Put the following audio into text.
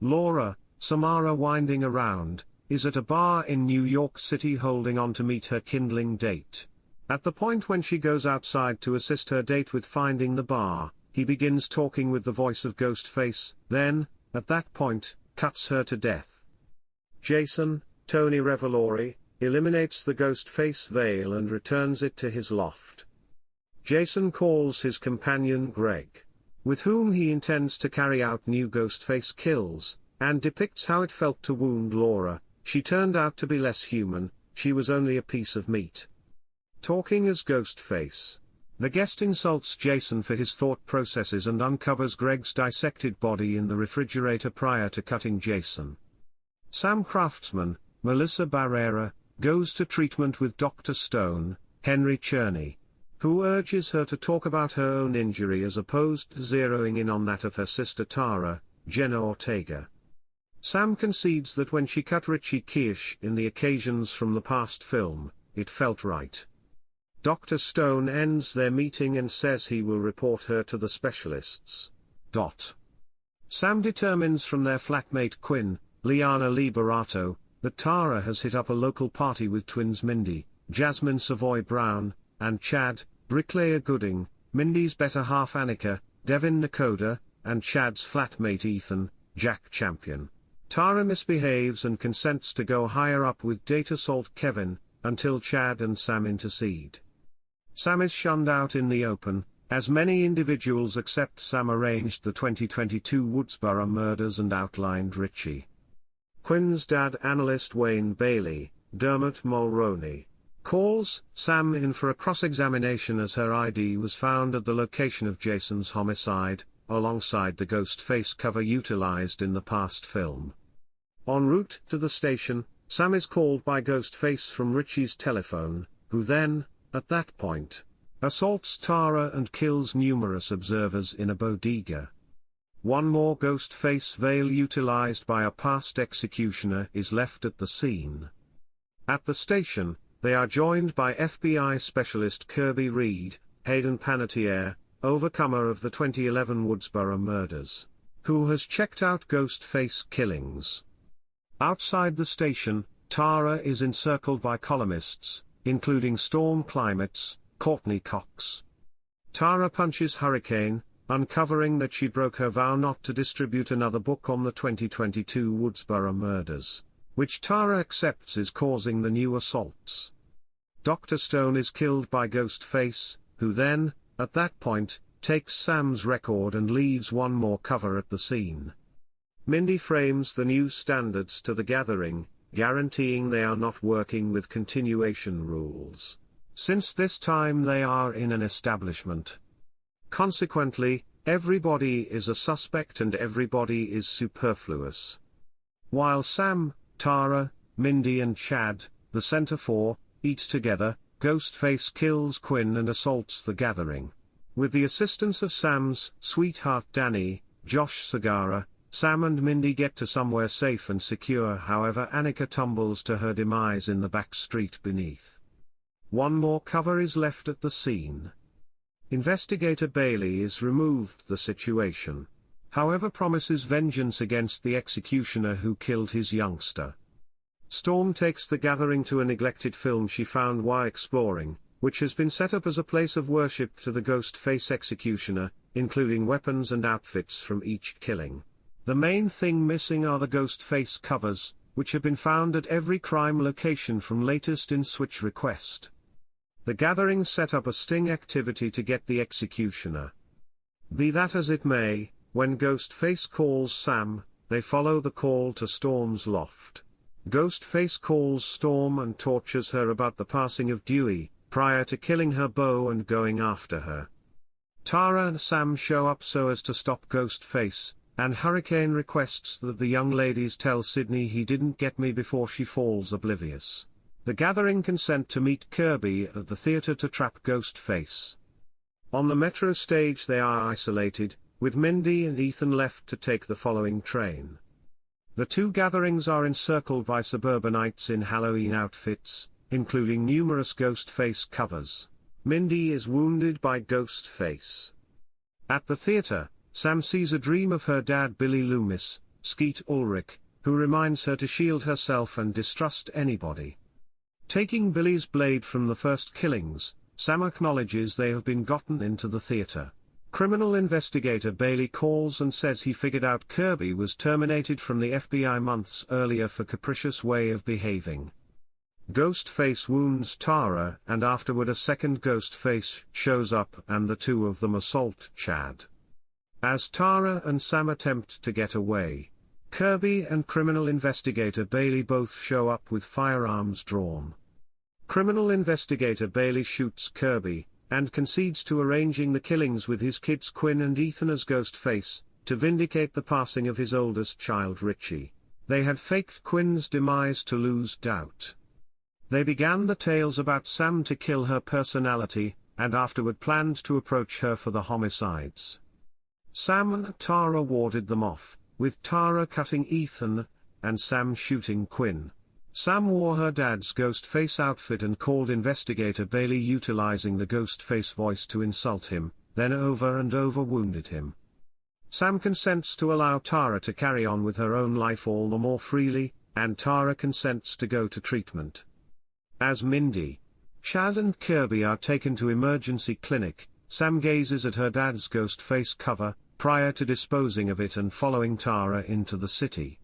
Laura, Samara winding around, is at a bar in New York City holding on to meet her kindling date. At the point when she goes outside to assist her date with finding the bar, he begins talking with the voice of Ghostface, then, at that point, cuts her to death. Jason, Tony Revolori, eliminates the Ghostface veil and returns it to his loft. Jason calls his companion Greg, with whom he intends to carry out new Ghostface kills, and depicts how it felt to wound Laura. She turned out to be less human, she was only a piece of meat. Talking as Ghostface, the guest insults Jason for his thought processes and uncovers Greg's dissected body in the refrigerator prior to cutting Jason. Sam Craftsman, Melissa Barrera, goes to treatment with Dr. Stone, Henry Cherney, who urges her to talk about her own injury as opposed to zeroing in on that of her sister Tara, Jenna Ortega. Sam concedes that when she cut Richie Keish in the Occasions from the Past film, it felt right. Dr. Stone ends their meeting and says he will report her to the specialists. Sam determines from their flatmate Quinn, Liana Liberato, that Tara has hit up a local party with twins Mindy, Jasmine Savoy Brown, and Chad, Bricklayer Gooding, Mindy's better half Annika, Devin Nakoda, and Chad's flatmate Ethan, Jack Champion. Tara misbehaves and consents to go higher up with date assault Kevin, until Chad and Sam intercede. Sam is shunned out in the open, as many individuals except Sam arranged the 2022 Woodsboro murders and outlined Richie. Quinn's dad analyst Wayne Bailey, Dermot Mulroney, calls Sam in for a cross-examination as her ID was found at the location of Jason's homicide, alongside the Ghostface cover utilized in the Past film. En route to the station, Sam is called by Ghostface from Richie's telephone, who then, at that point, assaults Tara and kills numerous observers in a bodega. One more Ghostface veil utilized by a past executioner is left at the scene. At the station, they are joined by FBI Specialist Kirby Reed, Hayden Panettiere, overcomer of the 2011 Woodsboro murders, who has checked out Ghostface killings. Outside the station, Tara is encircled by columnists, including Storm Climates, Courtney Cox. Tara punches Hurricane, uncovering that she broke her vow not to distribute another book on the 2022 Woodsboro murders, which Tara accepts is causing the new assaults. Dr. Stone is killed by Ghostface, who then, at that point, takes Sam's record and leaves one more cover at the scene. Mindy frames the new standards to the gathering, guaranteeing they are not working with continuation rules, since this time they are in an establishment. Consequently, everybody is a suspect and everybody is superfluous. While Sam, Tara, Mindy and Chad, the center four, eat together, Ghostface kills Quinn and assaults the gathering. With the assistance of Sam's sweetheart Danny, Josh Segarra, Sam and Mindy get to somewhere safe and secure. However, Annika tumbles to her demise in the back street beneath. One more cover is left at the scene. Investigator Bailey is removed the situation, however promises vengeance against the executioner who killed his youngster. Storm takes the gathering to a neglected film she found while exploring, which has been set up as a place of worship to the Ghostface executioner, including weapons and outfits from each killing. The main thing missing are the Ghostface covers, which have been found at every crime location from latest in Switch request. The gathering set up a sting activity to get the executioner. Be that as it may, when Ghostface calls Sam, they follow the call to Storm's loft. Ghostface calls Storm and tortures her about the passing of Dewey, prior to killing her beau and going after her. Tara and Sam show up so as to stop Ghostface, and Hurricane requests that the young ladies tell Sydney he didn't get me before she falls oblivious. The gathering consent to meet Kirby at the theater to trap Ghostface. On the metro stage they are isolated, with Mindy and Ethan left to take the following train. The two gatherings are encircled by suburbanites in Halloween outfits, including numerous Ghostface covers. Mindy is wounded by Ghostface. At the theater, Sam sees a dream of her dad Billy Loomis, Skeet Ulrich, who reminds her to shield herself and distrust anybody. Taking Billy's blade from the first killings, Sam acknowledges they have been gotten into the theater. Criminal investigator Bailey calls and says he figured out Kirby was terminated from the FBI months earlier for capricious way of behaving. Ghostface wounds Tara and afterward a second Ghostface shows up and the two of them assault Chad. As Tara and Sam attempt to get away, Kirby and criminal investigator Bailey both show up with firearms drawn. Criminal investigator Bailey shoots Kirby, and concedes to arranging the killings with his kids Quinn and Ethan as Ghostface, to vindicate the passing of his oldest child Richie. They had faked Quinn's demise to lose doubt. They began the tales about Sam to kill her personality, and afterward planned to approach her for the homicides. Sam and Tara warded them off, with Tara cutting Ethan, and Sam shooting Quinn. Sam wore her dad's Ghostface outfit and called investigator Bailey utilizing the Ghostface voice to insult him, then over and over wounded him. Sam consents to allow Tara to carry on with her own life all the more freely, and Tara consents to go to treatment. As Mindy, Chad and Kirby are taken to emergency clinic, Sam gazes at her dad's Ghostface cover, prior to disposing of it and following Tara into the city.